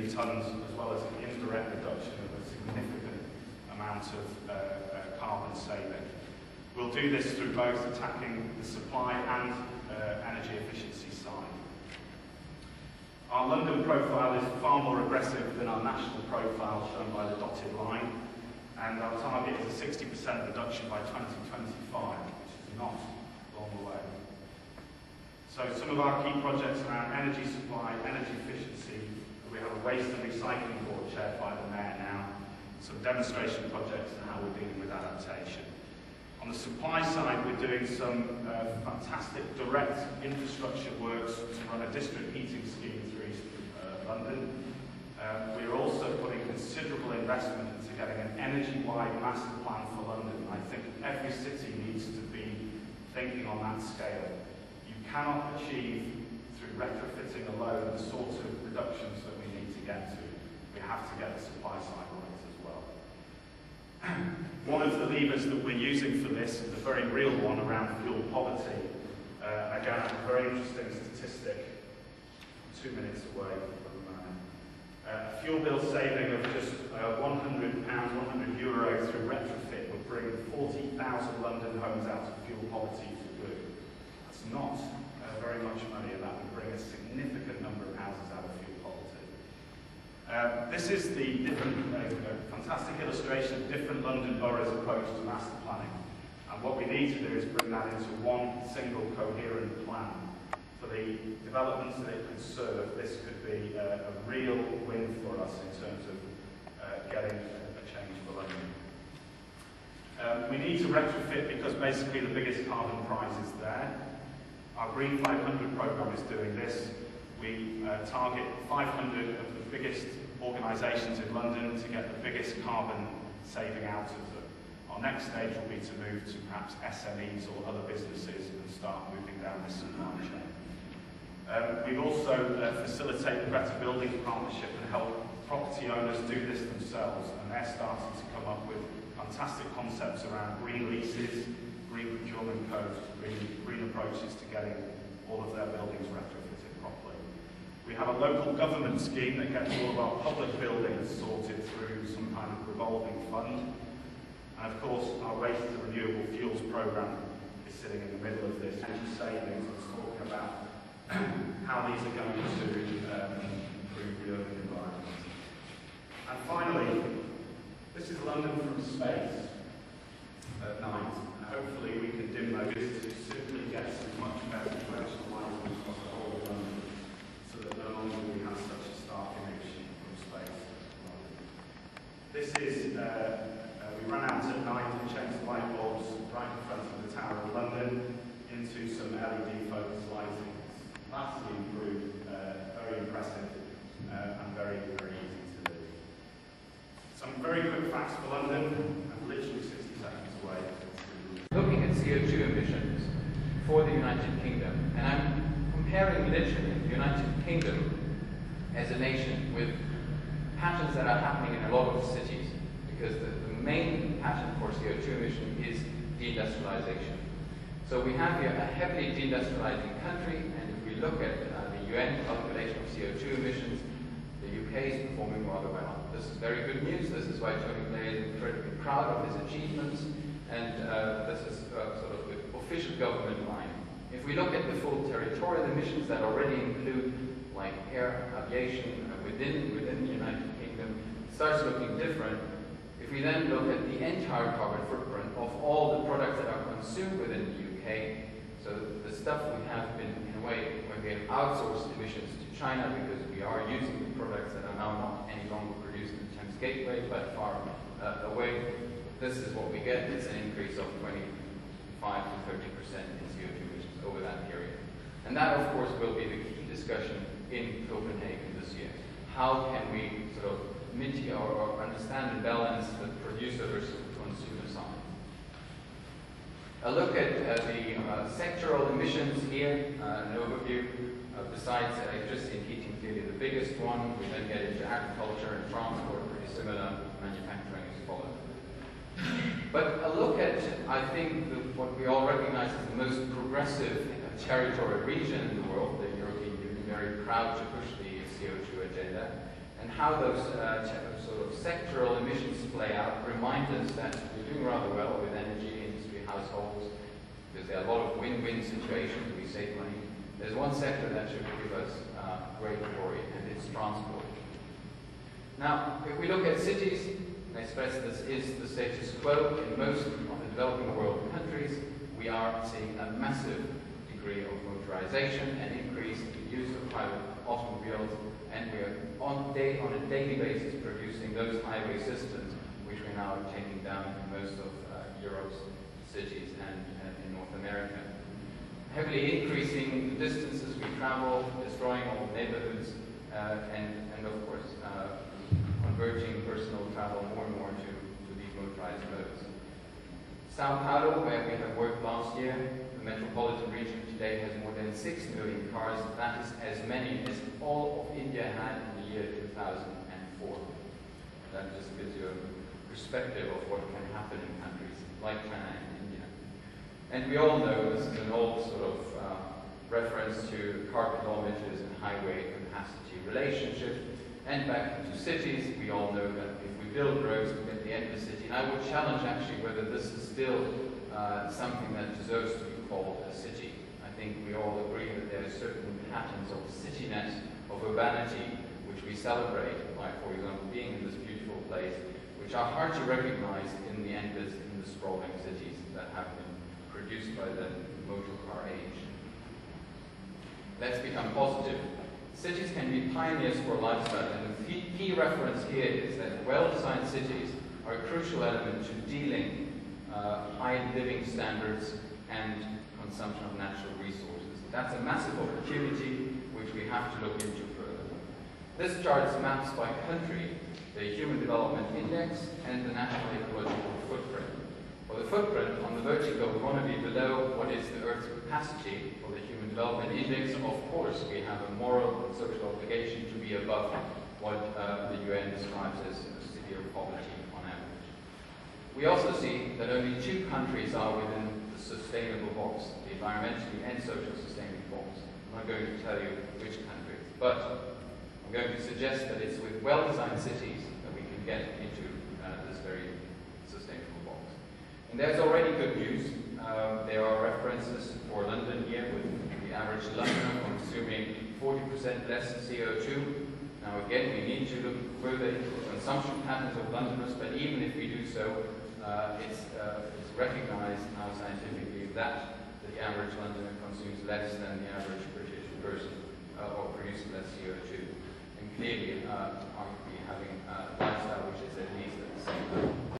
million tonnes, as well as an indirect reduction of a significant amount of carbon saving. We'll do this through both attacking the supply and energy efficiency side. Our London profile is far more aggressive than our national profile shown by the dotted line, and our target is a 60% reduction by 2025, which is not long away. So some of our key projects around energy supply, energy efficiency, we have a waste and recycling board chaired by the Mayor now, some demonstration projects and how we're dealing with adaptation. On the supply side, we're doing some fantastic direct infrastructure works to run a district heating scheme through East London. We're also putting considerable investment into getting an energy-wide master plan for London. I think every city needs to be thinking on that scale. You cannot achieve through retrofitting alone the sorts of reductions that we need to get to. We have to get the supply side right as well. One of the levers that we're using for this is a very real one around fuel poverty. Again, a very interesting statistic, 2 minutes away from a fuel bill saving of just £100, €100 through retrofit would bring 40,000 London homes out of fuel poverty for good. That's not very much money, and that would bring a significant number of houses out of fuel poverty. This is the different, fantastic illustration of different London boroughs' approach to master planning. And what we need to do is bring that into one single coherent plan. For the developments that it could serve, this could be a real win for us in terms of getting a change for London. We need to retrofit because basically the biggest carbon prize is there. Our Green 500 programme is doing this. We target 500 of the biggest organisations in London to get the biggest carbon saving out of them. Our next stage will be to move to perhaps SMEs or other businesses and start moving down this supply chain. We've also facilitated the Better Buildings Partnership and help property owners do this themselves, and they're starting to come up with fantastic concepts around green leases, green procurement codes, green approaches to getting all of their buildings retrofitted properly. We have a local government scheme that gets all of our public buildings sorted through some kind of revolving fund. And of course, our waste to renewable fuels programme is sitting in the middle of this. Energy savings, it's talking about how these are going to improve the urban environment. And finally, this is London from space at night. Hopefully we can dim those to simply get some much better directional lighting across the whole of London, so that no longer we have such a stark image from space. This is, we ran out at night and changed the light bulbs right in front of the Tower of London into some LED focused lighting. Vastly improved, very impressive, and very, very easy to do. Some very quick facts for London, and literally 60 seconds away. Looking at CO2 emissions for the United Kingdom, and I'm comparing literally the United Kingdom as a nation with patterns that are happening in a lot of cities, because the main pattern for CO2 emission is deindustrialization. So we have here a heavily deindustrializing country, and if we look at the UN calculation of CO2 emissions, the UK is performing rather well. This is very good news. This is why Tony Blair is incredibly proud of his achievements, and this is sort of the official government line. If we look at the full territorial emissions that already include like air, aviation within the United Kingdom, it starts looking different. If we then look at the entire carbon footprint of all the products that are consumed within the UK, so the stuff we have been, in a way, when we have outsourced emissions to China because we are using the products that are now not any longer produced in the Thames Gateway, but far away, this is what we get. It's an increase of 25 to 30% in CO2 emissions over that period. And that, of course, will be the key discussion in Copenhagen this year. How can we sort of mitigate or understand and balance the producer versus consumer side? A look at the sectoral emissions here, an overview. Besides electricity and heating, clearly the biggest one. We then get into agriculture and transport, pretty similar. Manufacturing is followed. But a look at, I think, what we all recognize as the most progressive territorial region in the world, the European Union, very proud to push the CO2 agenda, And how those sort of sectoral emissions play out remind us that we're doing rather well with energy, industry, households, because there are a lot of win-win situations. We save money. There's one sector that should give us great glory, and it's transport. Now, if we look at cities, I stress this is the status quo in most of the developing world countries. We are seeing a massive degree of motorization and increase in the use of private automobiles, and we are on a daily basis producing those highway systems which we're now taking down in most of Europe's cities and in North America. Heavily increasing the distances we travel, destroying old neighborhoods, and of course converging personal travel more and more to these motorized modes. Sao Paulo, where we have worked last year, the metropolitan region today has more than 6 million cars. That is as many as all of India had in the year 2004. That just gives you a perspective of what can happen in countries like China and India. And we all know this is an old sort of reference to car kilometers and highway capacity relationship. And back into cities, we all know that if we build roads, we get the end of the city. And I would challenge actually whether this is still something that deserves to be called a city. I think we all agree that there are certain patterns of cityness, of urbanity, which we celebrate, like for example being in this beautiful place, which are hard to recognize in the endless, in the sprawling cities that have been produced by the motor car age. Let's become positive. Cities can be pioneers for lifestyle, and the key reference here is that well-designed cities are a crucial element to dealing high living standards and consumption of natural resources. That's a massive opportunity which we have to look into further. This chart maps by country the Human Development Index and the National Ecological Footprint. For the footprint, on the vertical, we want to be below what is the Earth's capacity. For the Human Development Index, of course, we have a moral and social obligation to be above what the UN describes as severe poverty on average. We also see that only 2 countries are within the sustainable box, the environmentally and social sustainable box. I'm not going to tell you which countries, but I'm going to suggest that it's with well-designed cities that we can get into this very sustainable box. And there's already good news. There are references for London here, with the average Londoner consuming 40% less CO2. Now again, we need to look further into the consumption patterns of Londoners, but even if we do so, it's recognized now scientifically that the average Londoner consumes less than the average British person, or produces less CO2. And clearly, arguably having